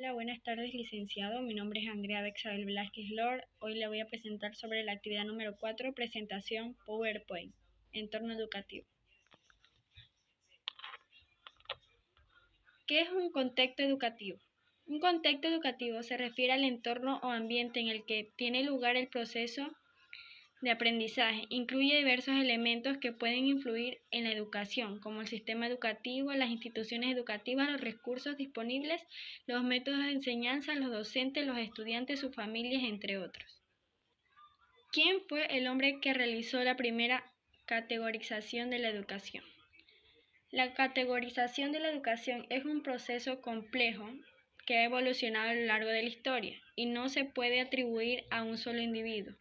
Hola, buenas tardes, licenciado. Mi nombre es Andrea Bexabel Velázquez Lord. Hoy le voy a presentar sobre la actividad número 4, presentación PowerPoint, entorno educativo. ¿Qué es un contexto educativo? Un contexto educativo se refiere al entorno o ambiente en el que tiene lugar el proceso de aprendizaje. Incluye diversos elementos que pueden influir en la educación, como el sistema educativo, las instituciones educativas, los recursos disponibles, los métodos de enseñanza, los docentes, los estudiantes, sus familias, entre otros. ¿Quién fue el hombre que realizó la primera categorización de la educación? La categorización de la educación es un proceso complejo que ha evolucionado a lo largo de la historia y no se puede atribuir a un solo individuo.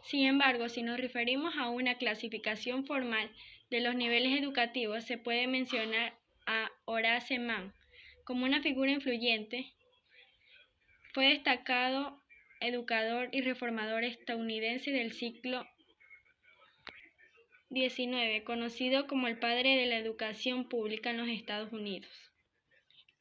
Sin embargo, si nos referimos a una clasificación formal de los niveles educativos, se puede mencionar a Horace Mann como una figura influyente. Fue destacado educador y reformador estadounidense del siglo XIX, conocido como el padre de la educación pública en los Estados Unidos.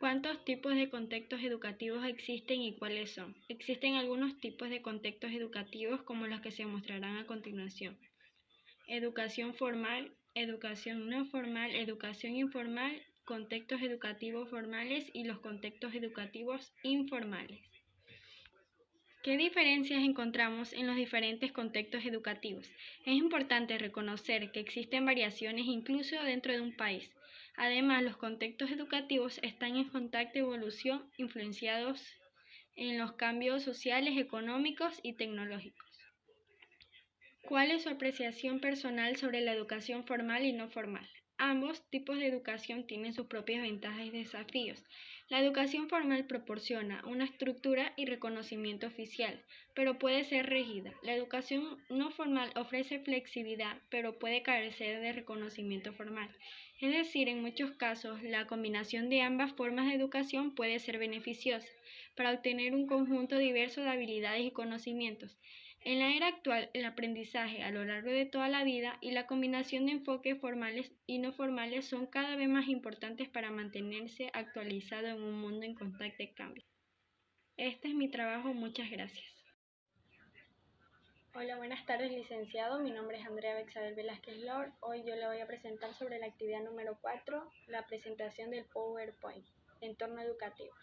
¿Cuántos tipos de contextos educativos existen y cuáles son? Existen algunos tipos de contextos educativos como los que se mostrarán a continuación. Educación formal, educación no formal, educación informal, contextos educativos formales y los contextos educativos informales. ¿Qué diferencias encontramos en los diferentes contextos educativos? Es importante reconocer que existen variaciones incluso dentro de un país. Además, los contextos educativos están en constante evolución, influenciados en los cambios sociales, económicos y tecnológicos. ¿Cuál es su apreciación personal sobre la educación formal y no formal? Ambos tipos de educación tienen sus propias ventajas y desafíos. La educación formal proporciona una estructura y reconocimiento oficial, pero puede ser rígida. La educación no formal ofrece flexibilidad, pero puede carecer de reconocimiento formal. Es decir, en muchos casos, la combinación de ambas formas de educación puede ser beneficiosa para obtener un conjunto diverso de habilidades y conocimientos. En la era actual, el aprendizaje a lo largo de toda la vida y la combinación de enfoques formales y no formales son cada vez más importantes para mantenerse actualizado en un mundo en constante cambio. Este es mi trabajo, muchas gracias. Hola, buenas tardes, licenciado. Mi nombre es Andrea Bexabel Velázquez Lord. Hoy yo le voy a presentar sobre la actividad número 4, la presentación del PowerPoint, entorno educativo.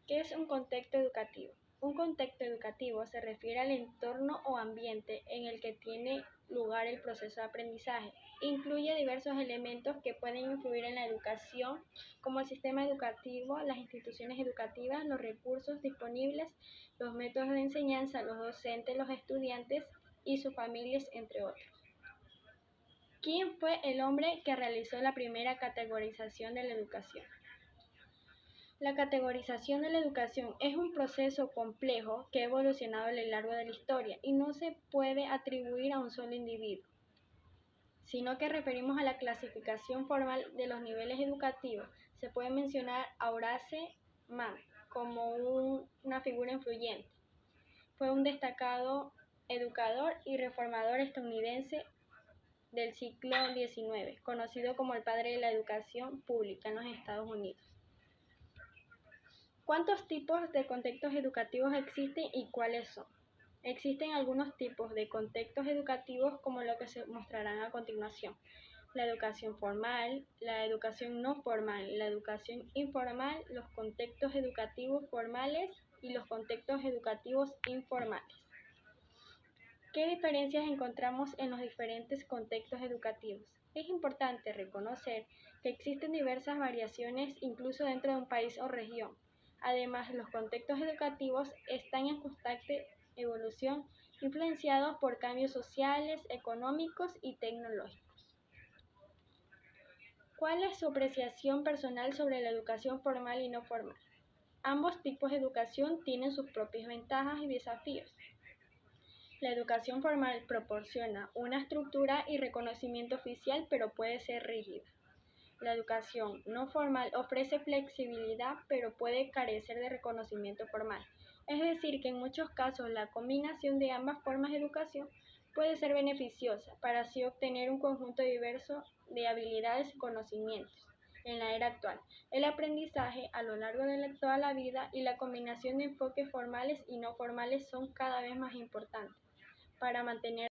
¿Qué es un contexto educativo? Un contexto educativo se refiere al entorno o ambiente en el que tiene lugar el proceso de aprendizaje. Incluye diversos elementos que pueden influir en la educación, como el sistema educativo, las instituciones educativas, los recursos disponibles, los métodos de enseñanza, los docentes, los estudiantes y sus familias, entre otros. ¿Quién fue el hombre que realizó la primera categorización de la educación? La categorización de la educación es un proceso complejo que ha evolucionado a lo largo de la historia y no se puede atribuir a un solo individuo, sino que referimos a la clasificación formal de los niveles educativos. Se puede mencionar a Horace Mann como una figura influyente. Fue un destacado educador y reformador estadounidense del siglo XIX, conocido como el padre de la educación pública en los Estados Unidos. ¿Cuántos tipos de contextos educativos existen y cuáles son? Existen algunos tipos de contextos educativos como lo que se mostrarán a continuación. La educación formal, la educación no formal, la educación informal, los contextos educativos formales y los contextos educativos informales. ¿Qué diferencias encontramos en los diferentes contextos educativos? Es importante reconocer que existen diversas variaciones incluso dentro de un país o región. Además, los contextos educativos están en constante evolución, influenciados por cambios sociales, económicos y tecnológicos. ¿Cuál es su apreciación personal sobre la educación formal y no formal? Ambos tipos de educación tienen sus propias ventajas y desafíos. La educación formal proporciona una estructura y reconocimiento oficial, pero puede ser rígida. La educación no formal ofrece flexibilidad, pero puede carecer de reconocimiento formal. Es decir, que en muchos casos la combinación de ambas formas de educación puede ser beneficiosa para así obtener un conjunto diverso de habilidades y conocimientos. en la era actual. El aprendizaje a lo largo de toda la vida y la combinación de enfoques formales y no formales son cada vez más importantes para mantener